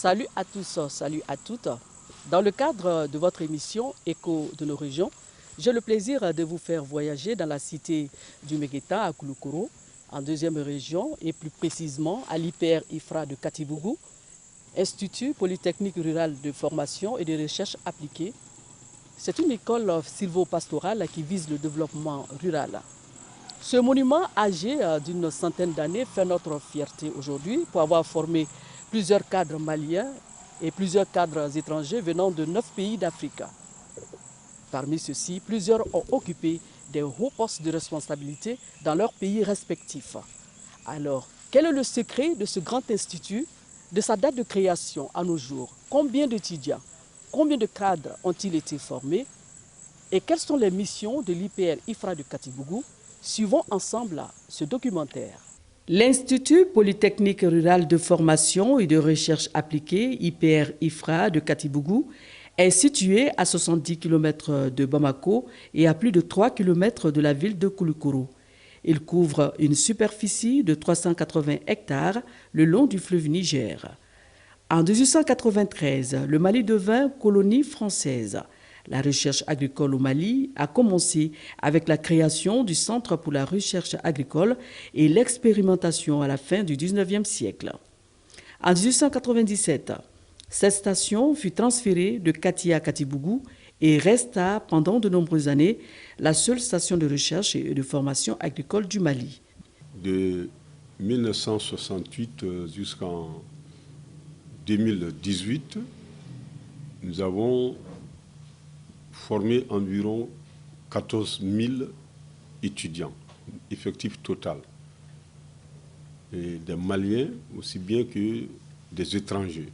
Salut à tous, salut à toutes. Dans le cadre de votre émission Écho de nos régions, j'ai le plaisir de vous faire voyager dans la cité du Megueta à Kouloukourou, en deuxième région et plus précisément à l'IPR IFRA de Katibougou, Institut Polytechnique Rural de Formation et de Recherche Appliquée. C'est une école sylvo-pastorale qui vise le développement rural. Ce monument âgé d'une centaine d'années fait notre fierté aujourd'hui pour avoir formé plusieurs cadres maliens et plusieurs cadres étrangers venant de 9 pays d'Afrique. Parmi ceux-ci, plusieurs ont occupé des hauts postes de responsabilité dans leurs pays respectifs. Alors, quel est le secret de ce grand institut, de sa date de création à nos jours? Combien d'étudiants, combien de cadres ont-ils été formés? Et quelles sont les missions de l'IPR IFRA de Katibougou? Suivons ensemble ce documentaire. L'Institut Polytechnique Rural de Formation et de Recherche Appliquée, IPR IFRA de Katibougou, est situé à 70 km de Bamako et à plus de 3 km de la ville de Kouloukourou. Il couvre une superficie de 380 hectares le long du fleuve Niger. En 1893, le Mali devint colonie française. La recherche agricole au Mali a commencé avec la création du Centre pour la recherche agricole et l'expérimentation à la fin du 19e siècle. En 1897, cette station fut transférée de Kati à Katibougou et resta pendant de nombreuses années la seule station de recherche et de formation agricole du Mali. De 1968 jusqu'en 2018, nous avons formé environ 14 000 étudiants, effectif total, et des Maliens aussi bien que des étrangers.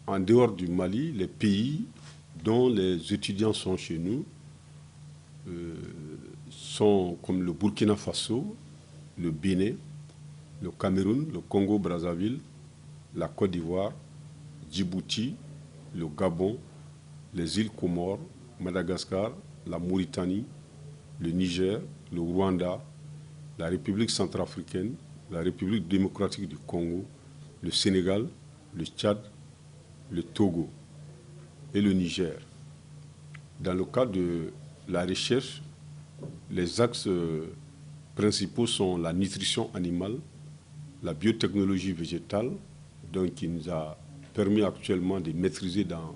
En dehors du Mali, les pays dont les étudiants sont chez nous sont comme le Burkina Faso, le Bénin, le Cameroun, le Congo-Brazzaville, la Côte d'Ivoire, Djibouti, le Gabon, les îles Comores, Madagascar, la Mauritanie, le Niger, le Rwanda, la République centrafricaine, la République démocratique du Congo, le Sénégal, le Tchad, le Togo et le Niger. Dans le cadre de la recherche, les axes principaux sont la nutrition animale, la biotechnologie végétale, donc qui nous a permis actuellement de maîtriser dans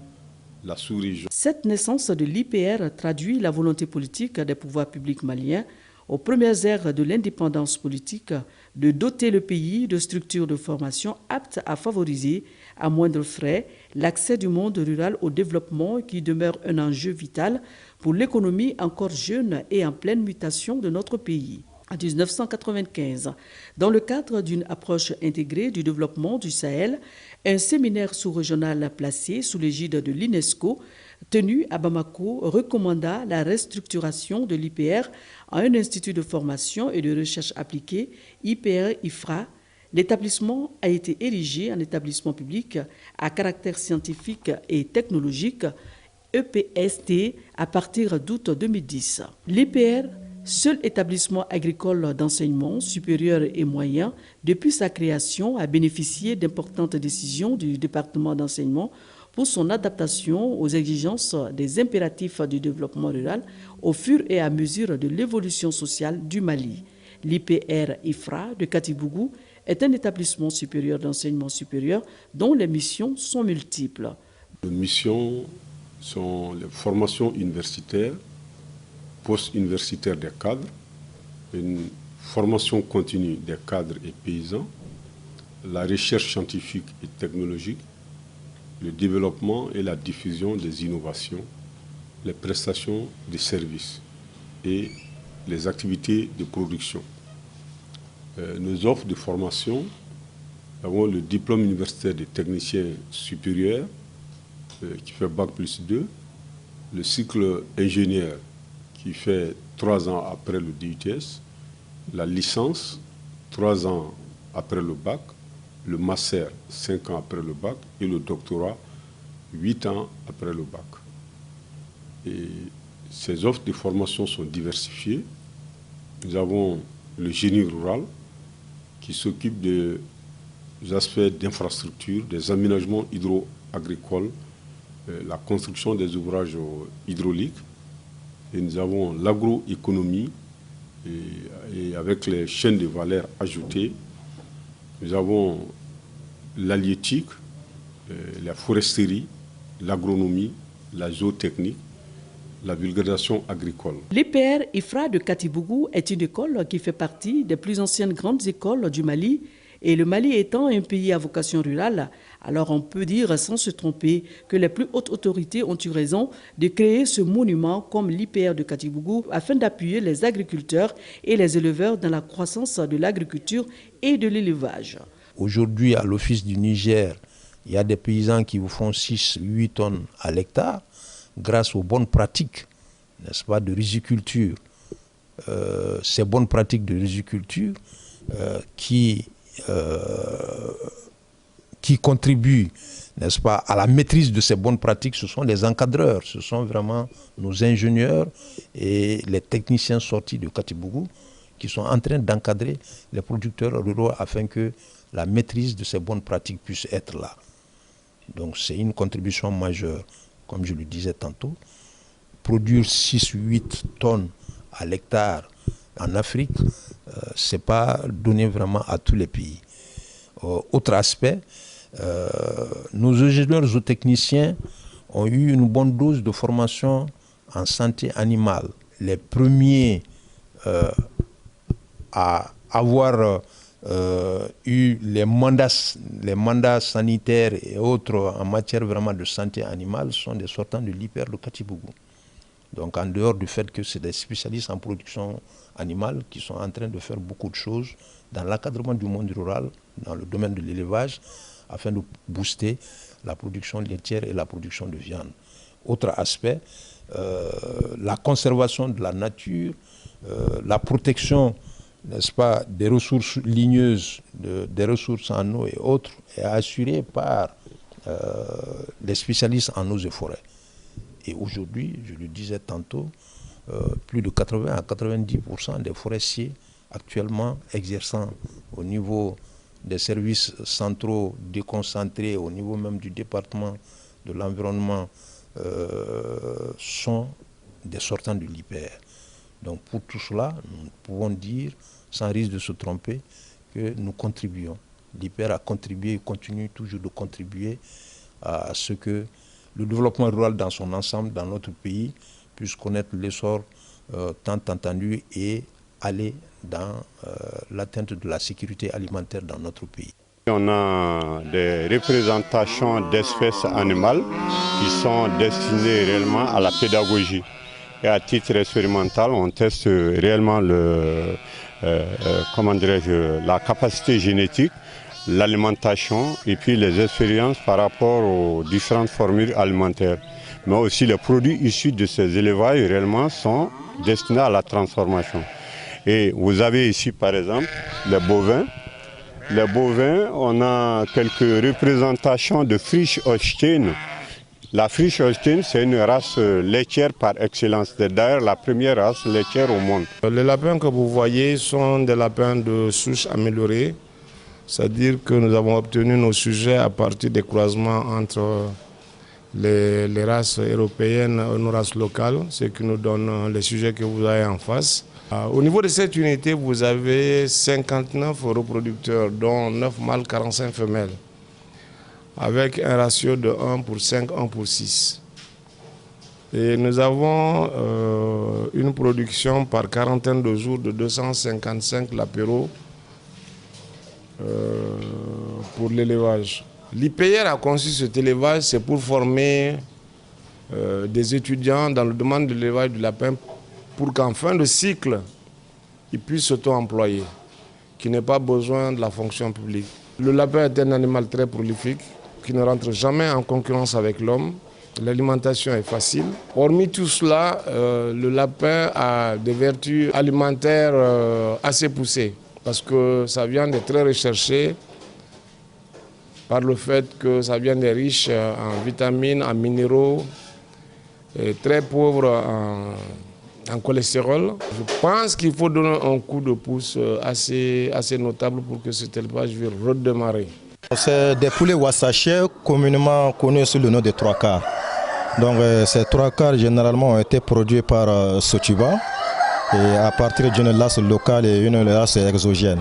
la sous-région. Cette naissance de l'IPR traduit la volonté politique des pouvoirs publics maliens aux premières ères de l'indépendance politique de doter le pays de structures de formation aptes à favoriser à moindre frais l'accès du monde rural au développement qui demeure un enjeu vital pour l'économie encore jeune et en pleine mutation de notre pays. En 1995, dans le cadre d'une approche intégrée du développement du Sahel, un séminaire sous-régional placé sous l'égide de l'UNESCO, tenu à Bamako, recommanda la restructuration de l'IPR en un institut de formation et de recherche appliquée, IPR-IFRA. L'établissement a été érigé en établissement public à caractère scientifique et technologique, EPST, à partir d'août 2010. L'IPR, seul établissement agricole d'enseignement supérieur et moyen, depuis sa création, a bénéficié d'importantes décisions du département d'enseignement pour son adaptation aux exigences des impératifs du développement rural au fur et à mesure de l'évolution sociale du Mali. L'IPR IFRA de Katibougou est un établissement supérieur d'enseignement supérieur dont les missions sont multiples. Les missions sont les formations universitaires, post-universitaires des cadres, une formation continue des cadres et paysans, la recherche scientifique et technologique, le développement et la diffusion des innovations, les prestations de services et les activités de production. Nos offres de formation, nous avons le diplôme universitaire des techniciens supérieurs qui fait Bac+2, le cycle ingénieur qui fait 3 ans après le DUTS, la licence 3 ans après le bac, le master 5 ans après le bac et le doctorat 8 ans après le bac. Et ces offres de formation sont diversifiées. Nous avons le génie rural qui s'occupe de aspects d'infrastructure, des aménagements hydro-agricoles, la construction des ouvrages hydrauliques. Et nous avons l'agroéconomie et avec les chaînes de valeur ajoutées. Nous avons l'halieutique, la foresterie, l'agronomie, la zootechnique, la vulgarisation agricole. L'EPR IFRA de Katibougou est une école qui fait partie des plus anciennes grandes écoles du Mali. Et le Mali étant un pays à vocation rurale, alors on peut dire sans se tromper que les plus hautes autorités ont eu raison de créer ce monument comme l'IPR de Katibougou afin d'appuyer les agriculteurs et les éleveurs dans la croissance de l'agriculture et de l'élevage. Aujourd'hui, à l'Office du Niger, il y a des paysans qui vous font 6-8 tonnes à l'hectare grâce aux bonnes pratiques, n'est-ce pas, de riziculture. Ces bonnes pratiques de riziculture qui contribuent, n'est-ce pas, à la maîtrise de ces bonnes pratiques, ce sont les encadreurs, ce sont vraiment nos ingénieurs et les techniciens sortis de Katibougou qui sont en train d'encadrer les producteurs ruraux afin que la maîtrise de ces bonnes pratiques puisse être là. Donc c'est une contribution majeure, comme je le disais tantôt. Produire 6-8 tonnes à l'hectare en Afrique, ce n'est pas donné vraiment à tous les pays. Autre aspect, nos ingénieurs zootechniciens ont eu une bonne dose de formation en santé animale. Les premiers à avoir eu les mandats sanitaires et autres en matière vraiment de santé animale sont des sortants de l'IPR de Katibougou. Donc en dehors du fait que c'est des spécialistes en production animale qui sont en train de faire beaucoup de choses dans l'encadrement du monde rural, dans le domaine de l'élevage, afin de booster la production laitière et la production de viande. Autre aspect, la conservation de la nature, la protection, n'est-ce pas, des ressources ligneuses, des ressources en eau et autres, est assurée par les spécialistes en eaux et forêts. Et aujourd'hui, je le disais tantôt, plus de 80 à 90% des forestiers actuellement exerçant au niveau des services centraux déconcentrés, au niveau même du département de l'environnement, sont des sortants de l'IPR. Donc pour tout cela, nous pouvons dire, sans risque de se tromper, que nous contribuons. L'IPR a contribué et continue toujours de contribuer à ce que le développement rural dans son ensemble, dans notre pays, puisse connaître l'essor tant entendu et aller dans l'atteinte de la sécurité alimentaire dans notre pays. On a des représentations d'espèces animales qui sont destinées réellement à la pédagogie. Et à titre expérimental, on teste réellement la capacité génétique, l'alimentation et puis les expériences par rapport aux différentes formules alimentaires. Mais aussi les produits issus de ces élevages réellement sont destinés à la transformation. Et vous avez ici par exemple les bovins. Les bovins, on a quelques représentations de Frisch Holstein. La Frisch Holstein, c'est une race laitière par excellence. C'est d'ailleurs la première race laitière au monde. Les lapins que vous voyez sont des lapins de souche améliorée. C'est-à-dire que nous avons obtenu nos sujets à partir des croisements entre les races européennes et nos races locales, ce qui nous donne les sujets que vous avez en face. Au niveau de cette unité, vous avez 59 reproducteurs, dont 9 mâles, 45 femelles, avec un ratio de 1 pour 5, 1 pour 6. Et nous avons une production par quarantaine de jours de 255 lapéraux pour l'élevage. L'IPR a conçu cet élevage, c'est pour former des étudiants dans le domaine de l'élevage du lapin pour qu'en fin de cycle, ils puissent s'auto-employer, qu'ils n'aient pas besoin de la fonction publique. Le lapin est un animal très prolifique, qui ne rentre jamais en concurrence avec l'homme. L'alimentation est facile. Hormis tout cela, le lapin a des vertus alimentaires assez poussées, parce que sa viande est très recherchée par le fait que sa viande est riche en vitamines, en minéraux, et très pauvre en cholestérol. Je pense qu'il faut donner un coup de pouce assez notable pour que cet élevage puisse redémarrer. C'est des poulets Wassaché, communément connus sous le nom de 3 quarts. Donc ces 3 quarts généralement ont été produits par Sotiba et à partir d'une lasse locale et une lasse exogène.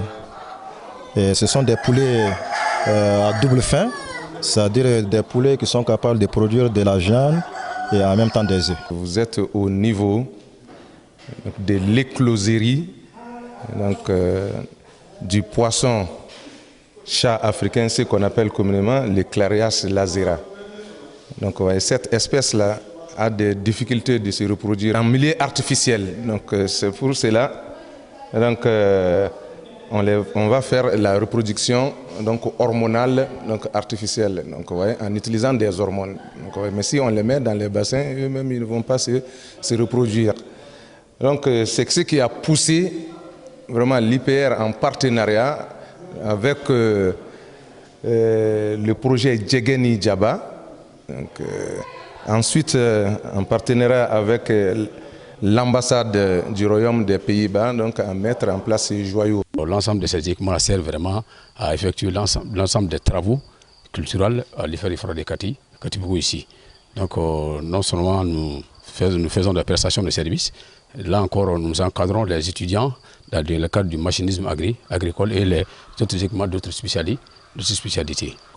Et ce sont des poulets à double faim, c'est-à-dire des poulets qui sont capables de produire de la viande et en même temps des œufs. Vous êtes au niveau de l'écloserie du poisson chat africain, ce qu'on appelle communément le Clarias lazera. Donc cette espèce-là a des difficultés de se reproduire en milieu artificiel. Donc c'est pour cela on va faire la reproduction hormonale artificielle en utilisant des hormones. Mais si on les met dans les bassins, eux-mêmes ils ne vont pas se reproduire. Donc c'est ce qui a poussé vraiment l'IPR en partenariat avec le projet Djegeni Djaba. Ensuite, en partenariat avec l'ambassade du Royaume des Pays-Bas, à mettre en place ces joyaux. L'ensemble de ces équipements sert vraiment à effectuer l'ensemble des travaux culturels à l'IFER de Katibougou ici. Donc non seulement nous faisons des prestations de services, là encore nous encadrons les étudiants dans le cadre du machinisme agricole et les autres équipements d'autres spécialités.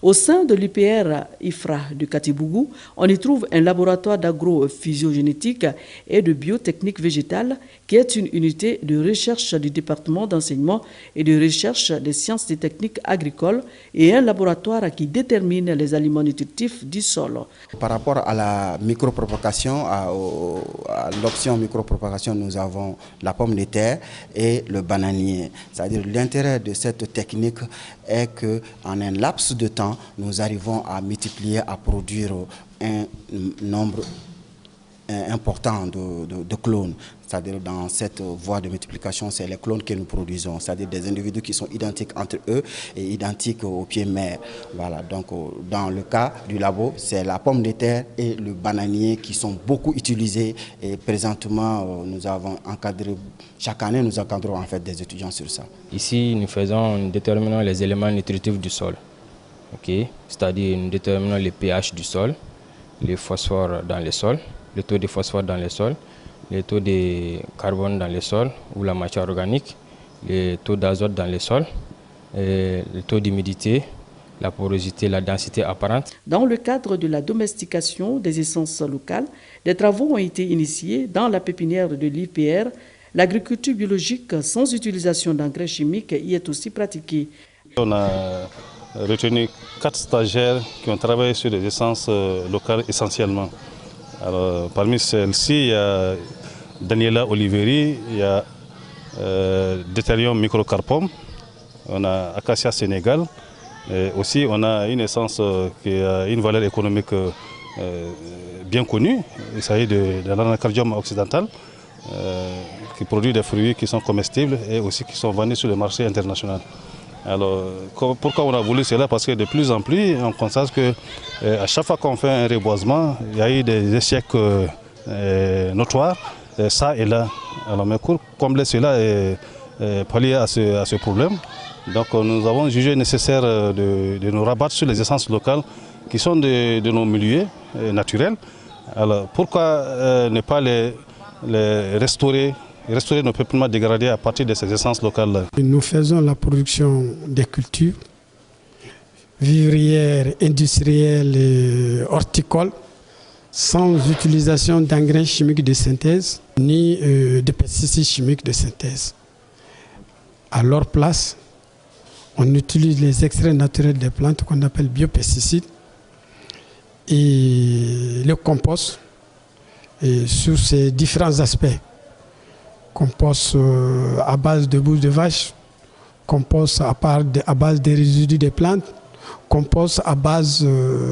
Au sein de l'IPR IFRA de Katibougou, on y trouve un laboratoire d'agrophysiogénétique et de biotechnique végétale qui est une unité de recherche du département d'enseignement et de recherche des sciences et techniques agricoles et un laboratoire qui détermine les aliments nutritifs du sol. Par rapport à la micropropagation, à l'option micropropagation, nous avons la pomme de terre et le bananier. C'est-à-dire l'intérêt de cette technique est qu'en un laps de temps, nous arrivons à multiplier, à produire un nombre important de clones. C'est-à-dire dans cette voie de multiplication, c'est les clones que nous produisons, c'est-à-dire des individus qui sont identiques entre eux et identiques au pied mère. Voilà, donc dans le cas du labo, c'est la pomme de terre et le bananier qui sont beaucoup utilisés et présentement nous avons encadré, chaque année nous encadrons en fait des étudiants sur ça. Ici nous déterminons les éléments nutritifs du sol, c'est-à-dire nous déterminons le pH du sol, les phosphores dans le sol, le taux de phosphore dans le sol, le taux de carbone dans le sol ou la matière organique, le taux d'azote dans le sol, le taux d'humidité, la porosité, la densité apparente. Dans le cadre de la domestication des essences locales, des travaux ont été initiés dans la pépinière de l'IPR. L'agriculture biologique sans utilisation d'engrais chimiques y est aussi pratiquée. On a retenu 4 stagiaires qui ont travaillé sur des essences locales essentiellement. Alors, parmi celles-ci, il y a Daniela Oliveri, il y a Deuterium microcarpum, on a Acacia Sénégal, et aussi on a une essence qui a une valeur économique bien connue. Il s'agit de l'anacardium occidental, qui produit des fruits qui sont comestibles et aussi qui sont vendus sur le marché international. Alors, pourquoi on a voulu cela? Parce que de plus en plus, on constate qu'à chaque fois qu'on fait un reboisement, il y a eu des échecs notoires, ça et là. Alors, mais pour combler cela et pallier à ce problème, donc nous avons jugé nécessaire de nous rabattre sur les essences locales qui sont de nos milieux naturels. Alors, pourquoi ne pas les restaurer nos peuplements dégradés à partir de ces essences locales-là? Nous faisons la production des cultures vivrières, industrielles et horticoles sans utilisation d'engrais chimiques de synthèse ni de pesticides chimiques de synthèse. À leur place, on utilise les extraits naturels des plantes qu'on appelle biopesticides et le compost sur ces différents aspects. Compost à base de bouse de vache, compost à base des résidus des plantes, compost à base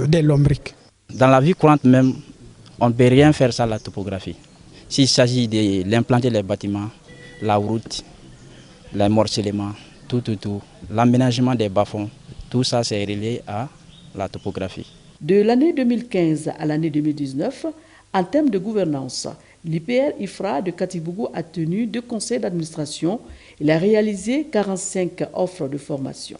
des lombriques. Dans la vie courante même, on ne peut rien faire sans la topographie. S'il s'agit de l'implanter les bâtiments, la route, les morcellement, tout, l'aménagement des bas-fonds, tout ça c'est relié à la topographie. De l'année 2015 à l'année 2019, en termes de gouvernance, l'IPR IFRA de Katibougou a tenu 2 conseils d'administration. Il a réalisé 45 offres de formation.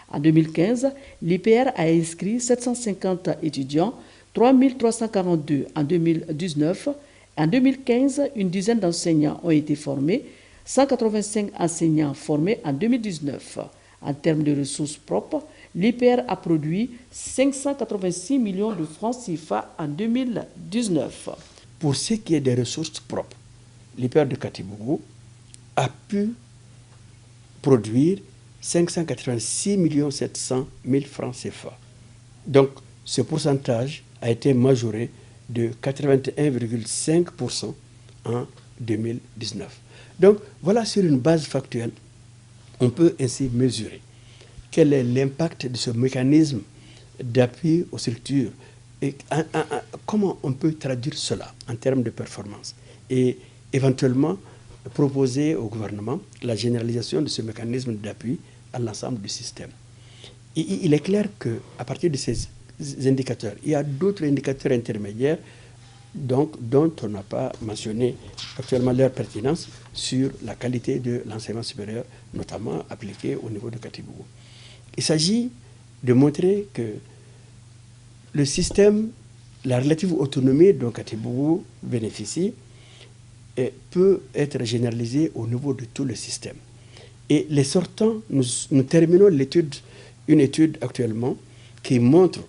En 2015, l'IPR a inscrit 750 étudiants, 3342 en 2019. En 2015, une dizaine d'enseignants ont été formés, 185 enseignants formés en 2019. En termes de ressources propres, l'IPR a produit 586 millions de francs CFA en 2019. Pour ce qui est des ressources propres, l'IPR de Katibougou a pu produire 586 700 000 francs CFA. Donc, ce pourcentage a été majoré de 81,5% en 2019. Donc, voilà, sur une base factuelle, on peut ainsi mesurer quel est l'impact de ce mécanisme d'appui aux structures et comment on peut traduire cela en termes de performance et éventuellement proposer au gouvernement la généralisation de ce mécanisme d'appui à l'ensemble du système. Il est clair qu'à partir de ces indicateurs, il y a d'autres indicateurs intermédiaires dont on n'a pas mentionné actuellement leur pertinence sur la qualité de l'enseignement supérieur, notamment appliqué au niveau de Katibougou. Il s'agit de montrer que le système, la relative autonomie dont Katibougou bénéficie, peut être généralisée au niveau de tout le système. Et les sortants, nous terminons une étude actuellement qui montre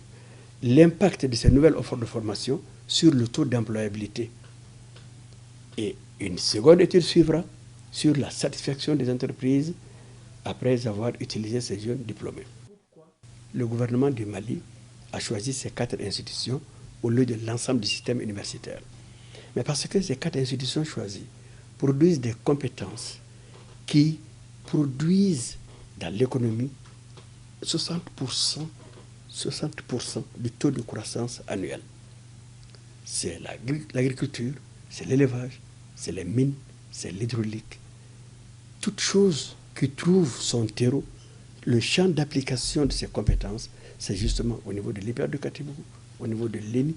l'impact de ces nouvelles offres de formation sur le taux d'employabilité. Et une seconde étude suivra sur la satisfaction des entreprises après avoir utilisé ces jeunes diplômés. Le gouvernement du Mali a choisi ces 4 institutions au lieu de l'ensemble du système universitaire. Mais parce que ces 4 institutions choisies produisent des compétences qui produisent dans l'économie 60% du taux de croissance annuel. C'est l'agriculture, c'est l'élevage, c'est les mines, c'est l'hydraulique. Toute chose qui trouve son terreau, le champ d'application de ces compétences, c'est justement au niveau de l'IPR de Katibougou, au niveau de l'ENI,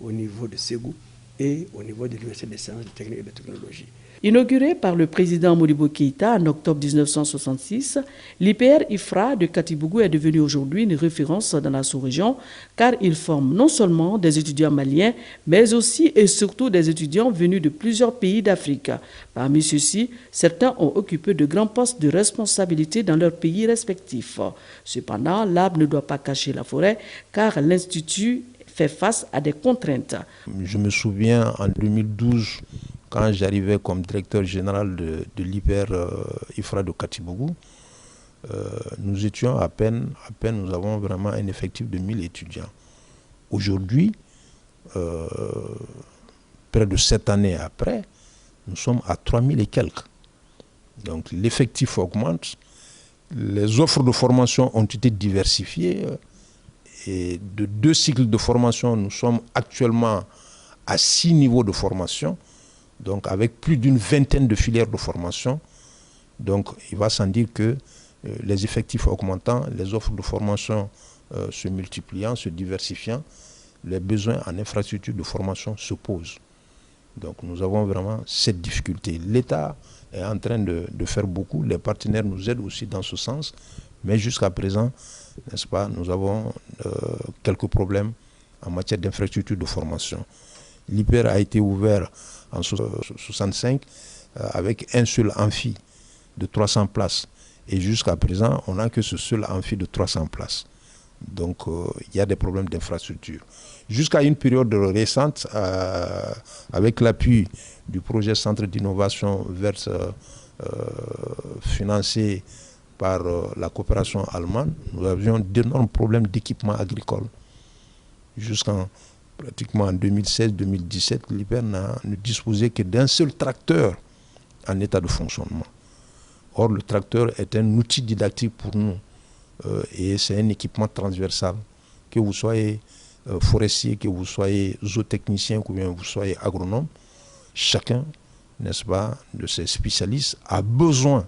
au niveau de Ségou et au niveau de l'Université des sciences, des techniques et de technologies. Inauguré par le président Modibo Keïta en octobre 1966, l'IPR IFRA de Katibougou est devenu aujourd'hui une référence dans la sous-région car il forme non seulement des étudiants maliens, mais aussi et surtout des étudiants venus de plusieurs pays d'Afrique. Parmi ceux-ci, certains ont occupé de grands postes de responsabilité dans leurs pays respectifs. Cependant, l'arbre ne doit pas cacher la forêt car l'Institut fait face à des contraintes. Je me souviens en 2012, quand j'arrivais comme directeur général de l'IPR IFRA de Katibougou, nous étions à peine, nous avons vraiment un effectif de 1000 étudiants. Aujourd'hui, près de 7 années après, nous sommes à 3000 et quelques. Donc l'effectif augmente, les offres de formation ont été diversifiées et de 2 cycles de formation, nous sommes actuellement à 6 niveaux de formation. Donc avec plus d'une vingtaine de filières de formation. Donc il va sans dire que les effectifs augmentant, les offres de formation se multipliant, se diversifiant, les besoins en infrastructure de formation se posent. Donc nous avons vraiment cette difficulté. L'État est en train de faire beaucoup, les partenaires nous aident aussi dans ce sens, mais jusqu'à présent, n'est-ce pas, nous avons quelques problèmes en matière d'infrastructure de formation. L'IPR a été ouvert en 1965 avec un seul amphi de 300 places. Et jusqu'à présent, on n'a que ce seul amphi de 300 places. Donc il y a des problèmes d'infrastructure. Jusqu'à une période récente, avec l'appui du projet Centre d'innovation verte financé par la coopération allemande, nous avions d'énormes problèmes d'équipement agricole. Pratiquement en 2016-2017, l'IPR ne disposait que d'un seul tracteur en état de fonctionnement. Or, le tracteur est un outil didactique pour nous et c'est un équipement transversal. Que vous soyez forestier, que vous soyez zootechnicien, que vous soyez agronome, chacun, n'est-ce pas, de ces spécialistes a besoin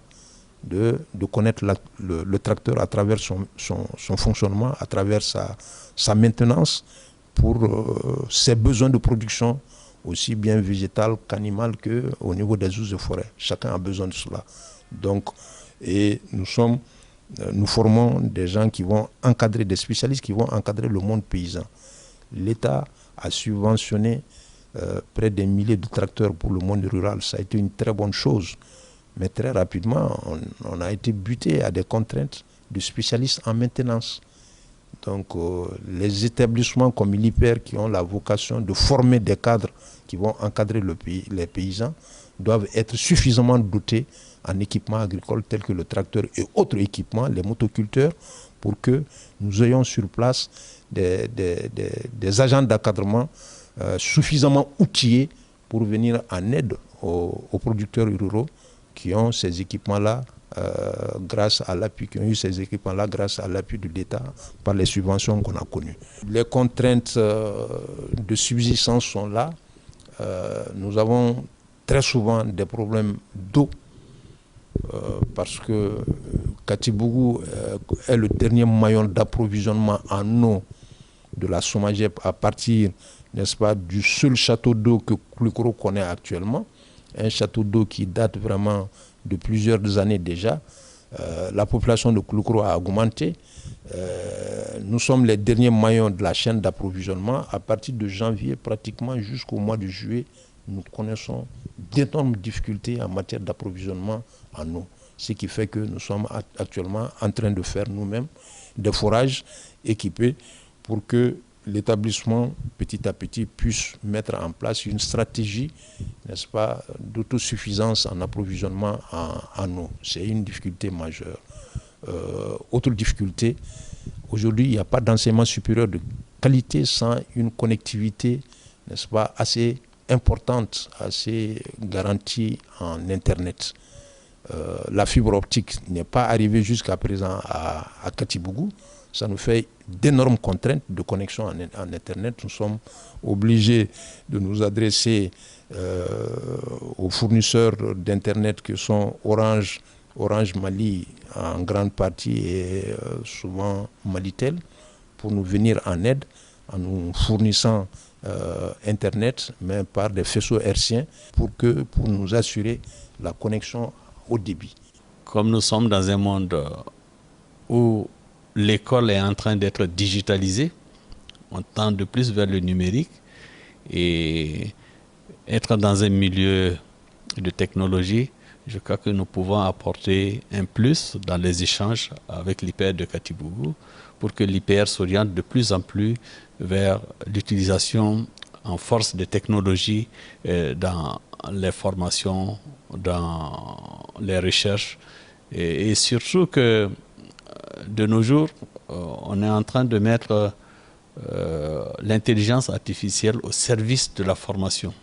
de connaître le tracteur à travers son fonctionnement, à travers sa maintenance, pour ses besoins de production, aussi bien végétal qu'animal qu'au niveau des eaux et forêts. Chacun a besoin de cela. Donc, et nous sommes nous formons des gens qui vont encadrer, des spécialistes qui vont encadrer le monde paysan. L'État a subventionné près des milliers de tracteurs pour le monde rural. Ça a été une très bonne chose. Mais très rapidement, on a été buté à des contraintes de spécialistes en maintenance. Donc les établissements comme l'IPER qui ont la vocation de former des cadres qui vont encadrer les paysans doivent être suffisamment dotés en équipements agricoles tels que le tracteur et autres équipements, les motoculteurs, pour que nous ayons sur place des agents d'encadrement suffisamment outillés pour venir en aide aux producteurs ruraux qui ont ces équipements-là grâce à l'appui, qui ont eu ces équipements-là grâce à l'appui de l'État par les subventions qu'on a connues. Les contraintes de subsistance sont là. Nous avons très souvent des problèmes d'eau parce que Katibougou est le dernier maillon d'approvisionnement en eau de la Somagep à partir, n'est-ce pas, du seul château d'eau que Koulikoro connaît actuellement. Un château d'eau qui date vraiment de plusieurs années déjà. La population de Koulikoro a augmenté. Nous sommes les derniers maillons de la chaîne d'approvisionnement. À partir de janvier, pratiquement jusqu'au mois de juillet, nous connaissons d'énormes difficultés en matière d'approvisionnement en eau. Ce qui fait que nous sommes actuellement en train de faire nous-mêmes des forages équipés pour que l'établissement, petit à petit, puisse mettre en place une stratégie, n'est-ce pas, d'autosuffisance en approvisionnement en eau. C'est une difficulté majeure. Autre difficulté, aujourd'hui, il n'y a pas d'enseignement supérieur de qualité sans une connectivité, n'est-ce pas, assez importante, assez garantie en Internet. La fibre optique n'est pas arrivée jusqu'à présent à Katibougou. Ça nous fait d'énormes contraintes de connexion en Internet. Nous sommes obligés de nous adresser aux fournisseurs d'Internet que sont Orange Mali en grande partie et souvent Malitel pour nous venir en aide en nous fournissant Internet, mais par des faisceaux hertziens pour nous assurer la connexion au débit. Comme nous sommes dans un monde où l'école est en train d'être digitalisée, on tend de plus vers le numérique et être dans un milieu de technologie, je crois que nous pouvons apporter un plus dans les échanges avec l'IPR de Katibougou pour que l'IPR s'oriente de plus en plus vers l'utilisation en force des technologies dans les formations, dans les recherches et surtout que de nos jours, on est en train de mettre l'intelligence artificielle au service de la formation.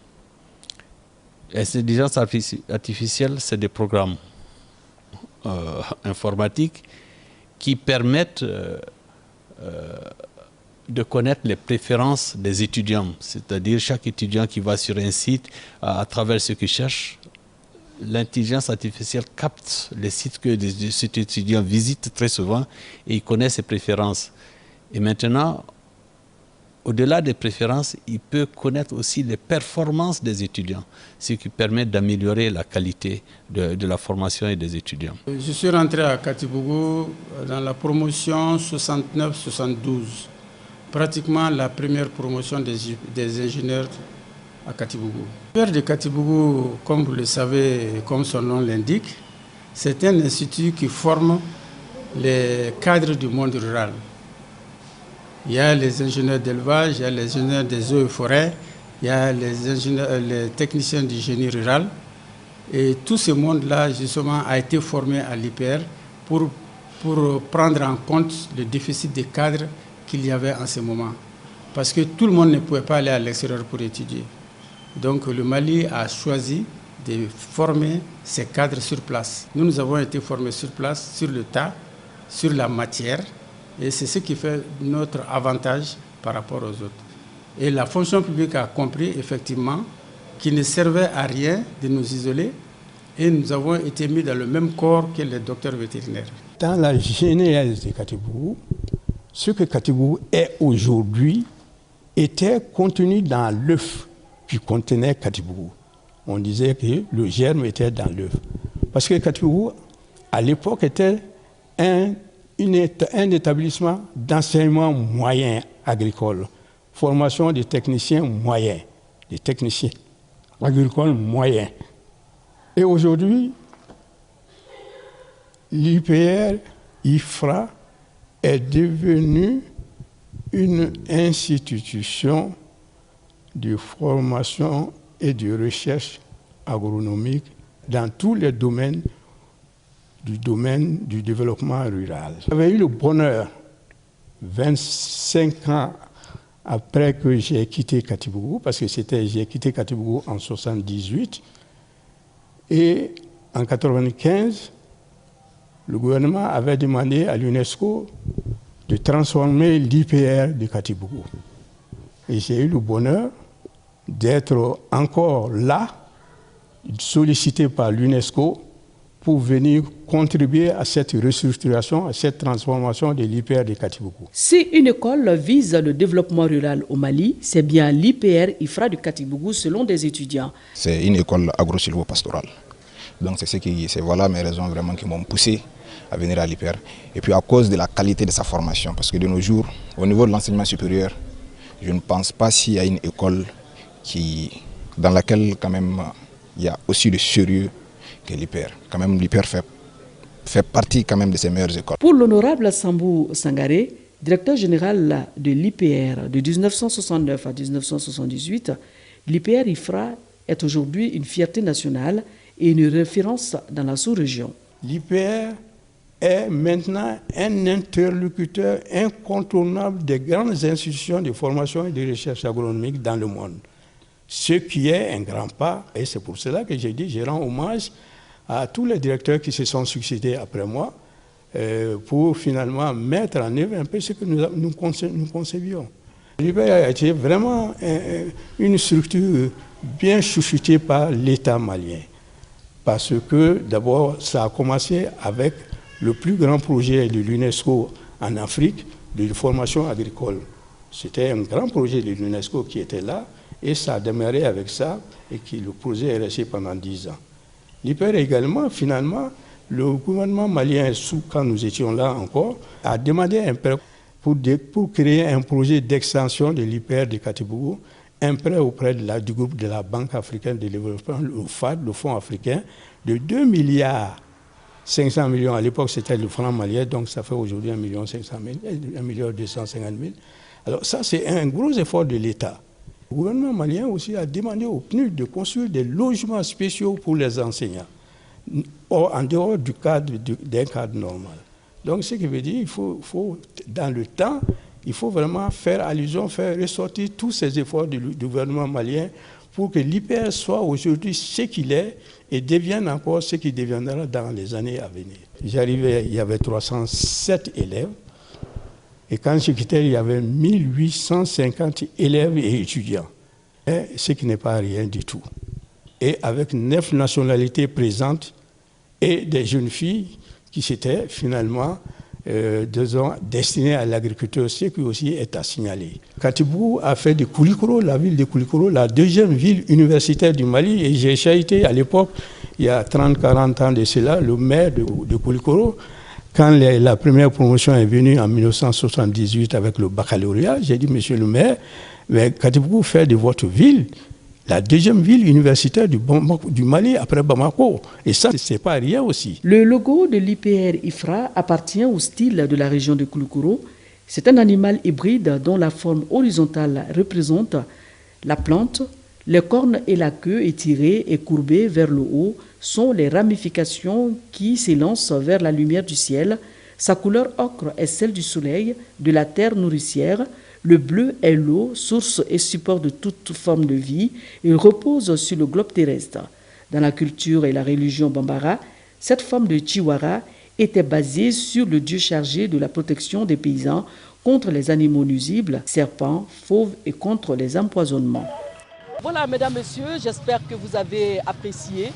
L'intelligence artificielle, c'est des programmes informatiques qui permettent de connaître les préférences des étudiants. C'est-à-dire chaque étudiant qui va sur un site, à travers ce qu'il cherche, l'intelligence artificielle capte les sites que cet étudiant visite très souvent et il connaît ses préférences. Et maintenant, au-delà des préférences, il peut connaître aussi les performances des étudiants, ce qui permet d'améliorer la qualité de la formation et des étudiants. Je suis rentré à Katibougou dans la promotion 69-72, pratiquement la première promotion des ingénieurs à Katibougou. L'IPER de Katibougou, comme vous le savez, comme son nom l'indique, c'est un institut qui forme les cadres du monde rural. Il y a les ingénieurs d'élevage, il y a les ingénieurs des eaux et forêts, il y a les techniciens du génie rural. Et tout ce monde-là, justement, a été formé à l'IPER pour prendre en compte le déficit des cadres qu'il y avait en ce moment. Parce que tout le monde ne pouvait pas aller à l'extérieur pour étudier. Donc le Mali a choisi de former ses cadres sur place. Nous avons été formés sur place, sur le tas, sur la matière. Et c'est ce qui fait notre avantage par rapport aux autres. Et la fonction publique a compris effectivement qu'il ne servait à rien de nous isoler et nous avons été mis dans le même corps que les docteurs vétérinaires. Dans la genèse de Katibougou, ce que Katibougou est aujourd'hui était contenu dans l'œuf qui contenait Katibougou. On disait que le germe était dans l'œuf. Parce que Katibougou, à l'époque, était un établissement d'enseignement moyen agricole, formation des techniciens moyens, des techniciens agricoles moyens. Et aujourd'hui, l'IPR IFRA est devenu une institution de formation et de recherche agronomique dans tous les domaines du développement rural. J'avais eu le bonheur, 25 ans après que j'ai quitté Katibougou, parce que j'ai quitté Katibougou en 1978, et en 1995, le gouvernement avait demandé à l'UNESCO de transformer l'IPR de Katibougou. Et j'ai eu le bonheur d'être encore là, sollicité par l'UNESCO pour venir contribuer à cette restructuration, à cette transformation de l'IPR de Katibougou. Si une école vise le développement rural au Mali, c'est bien l'IPR IFRA de Katibougou selon des étudiants. C'est une école agro-silvopastorale. Donc c'est voilà mes raisons vraiment qui m'ont poussé à venir à l'IPR. Et puis à cause de la qualité de sa formation, parce que de nos jours, au niveau de l'enseignement supérieur, je ne pense pas s'il y a une école dans laquelle quand même il y a aussi de sérieux que l'IPR. Quand même l'IPR fait partie quand même de ces meilleures écoles. Pour l'honorable Sambou Sangaré, directeur général de l'IPR de 1969 à 1978, l'IPR IFRA est aujourd'hui une fierté nationale et une référence dans la sous-région. L'IPR est maintenant un interlocuteur incontournable des grandes institutions de formation et de recherche agronomique dans le monde. Ce qui est un grand pas, et c'est pour cela que j'ai dit, je rends hommage à tous les directeurs qui se sont succédés après moi pour finalement mettre en œuvre un peu ce que nous concevions. L'IPR a été vraiment une structure bien chouchoutée par l'État malien. Parce que d'abord, ça a commencé avec le plus grand projet de l'UNESCO en Afrique de formation agricole. C'était un grand projet de l'UNESCO qui était là et ça a démarré avec ça et le projet est resté pendant 10 ans. L'IPR également, finalement, le gouvernement malien, quand nous étions là encore, a demandé un prêt pour créer un projet d'extension de l'IPR de Katibougou, un prêt auprès du groupe de la Banque africaine de développement, le FAD, le Fonds africain, de 2 milliards 500 millions. À l'époque, c'était le franc malien, donc ça fait aujourd'hui 1 250 000. Alors ça, c'est un gros effort de l'État. Le gouvernement malien aussi a demandé au PNUD de construire des logements spéciaux pour les enseignants, en dehors d'un cadre normal. Donc ce qui veut dire qu'il faut, dans le temps, il faut vraiment faire allusion, faire ressortir tous ces efforts du gouvernement malien pour que l'IPR soit aujourd'hui ce qu'il est et devienne encore ce qu'il deviendra dans les années à venir. J'arrivais, il y avait 307 élèves et quand je quittais, il y avait 1850 élèves et étudiants, ce qui n'est pas rien du tout. Et avec 9 nationalités présentes et des jeunes filles qui s'étaient finalement destinées à l'agriculture, ce qui aussi est à signaler. Katibougou a fait de Koulikoro, la ville de Koulikoro, la deuxième ville universitaire du Mali. Et j'ai été à l'époque, il y a 30-40 ans de cela, le maire de Koulikoro. Quand la première promotion est venue en 1978 avec le baccalauréat, j'ai dit, monsieur le maire, mais Katibougou fait de votre ville la deuxième ville universitaire du Mali après Bamako. Et ça, c'est pas rien aussi. Le logo de l'IPR IFRA appartient au style de la région de Koulikoro. C'est un animal hybride dont la forme horizontale représente la plante. Les cornes et la queue étirées et courbées vers le haut sont les ramifications qui s'élancent vers la lumière du ciel. Sa couleur ocre est celle du soleil, de la terre nourricière. Le bleu est l'eau, source et support de toute forme de vie. Il repose sur le globe terrestre. Dans la culture et la religion bambara, cette forme de Chiwara était basée sur le dieu chargé de la protection des paysans contre les animaux nuisibles, serpents, fauves et contre les empoisonnements. Voilà, mesdames, messieurs, j'espère que vous avez apprécié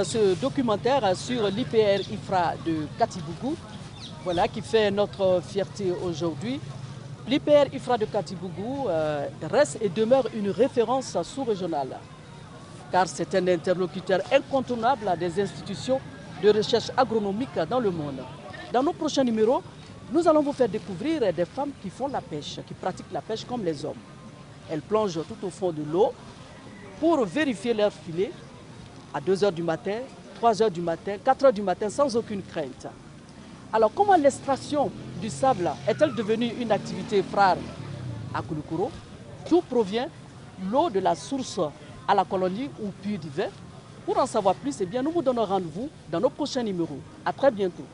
ce documentaire sur l'IPR IFRA de Katibougou, voilà, qui fait notre fierté aujourd'hui. L'IPR IFRA de Katibougou reste et demeure une référence sous-régionale, car c'est un interlocuteur incontournable des institutions de recherche agronomique dans le monde. Dans nos prochains numéros, nous allons vous faire découvrir des femmes qui font la pêche, qui pratiquent la pêche comme les hommes. Elles plongent tout au fond de l'eau pour vérifier leur filet à 2 h du matin, 3 h du matin, 4 h du matin sans aucune crainte. Alors comment l'extraction du sable est-elle devenue une activité phare à Kouloukouro? D'où provient l'eau de la source à la colonie ou puits d'hiver? Pour en savoir plus, eh bien, nous vous donnons rendez-vous dans nos prochains numéros. À très bientôt.